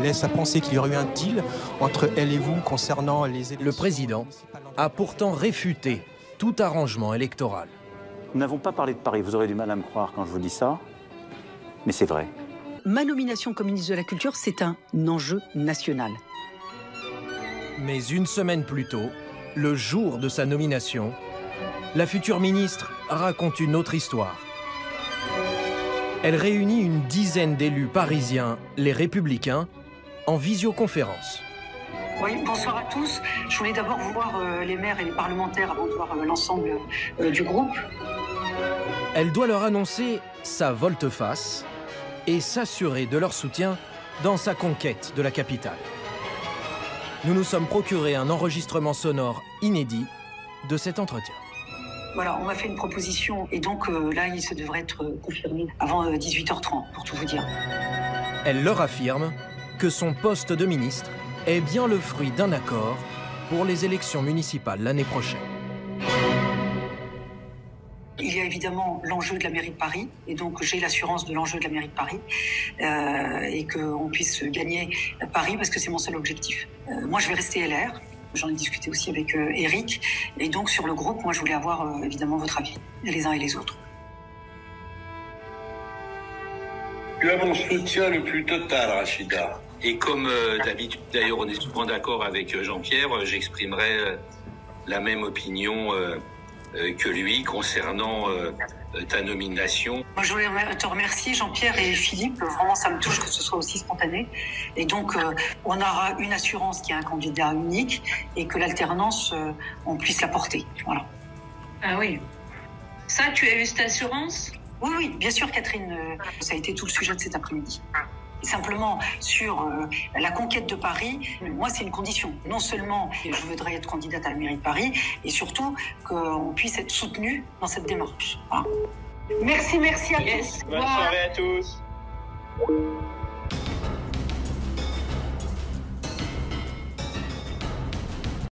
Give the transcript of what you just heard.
laisse à penser qu'il y aurait eu un deal entre elle et vous concernant les élections. Le président a pourtant réfuté tout arrangement électoral. Nous n'avons pas parlé de Paris, vous aurez du mal à me croire quand je vous dis ça, mais c'est vrai. Ma nomination comme ministre de la Culture, c'est un enjeu national. Mais une semaine plus tôt, le jour de sa nomination, la future ministre raconte une autre histoire. Elle réunit une dizaine d'élus parisiens, les Républicains, en visioconférence. Oui, bonsoir à tous. Je voulais d'abord voir les maires et les parlementaires avant de voir l'ensemble du groupe. Elle doit leur annoncer sa volte-face et s'assurer de leur soutien dans sa conquête de la capitale. Nous nous sommes procuré un enregistrement sonore inédit de cet entretien. Voilà, on m'a fait une proposition et donc là, il se devrait être confirmé avant 18h30, pour tout vous dire. Elle leur affirme que son poste de ministre est bien le fruit d'un accord pour les élections municipales l'année prochaine. Il y a évidemment l'enjeu de la mairie de Paris, et donc j'ai l'assurance de l'enjeu de la mairie de Paris, et qu'on puisse gagner Paris, parce que c'est mon seul objectif. Moi, je vais rester LR, j'en ai discuté aussi avec Éric, et donc sur le groupe, moi je voulais avoir évidemment votre avis, les uns et les autres. Tu as mon soutien le plus total, Rachida. Et comme d'habitude, d'ailleurs on est souvent d'accord avec Jean-Pierre, j'exprimerai la même opinion que lui concernant ta nomination. Moi, je voulais te remercier, Jean-Pierre et Philippe. Vraiment, ça me touche que ce soit aussi spontané. Et donc, on aura une assurance qu'il y a un candidat unique et que l'alternance, on puisse la porter. Voilà. Ah oui. Ça, tu as eu cette assurance ? Oui, oui, bien sûr, Catherine. Ça a été tout le sujet de cet après-midi. Simplement, sur la conquête de Paris, moi, c'est une condition. Non seulement je voudrais être candidate à la mairie de Paris, et surtout qu'on puisse être soutenu dans cette démarche. Voilà. Merci à tous. Bonne soirée à tous.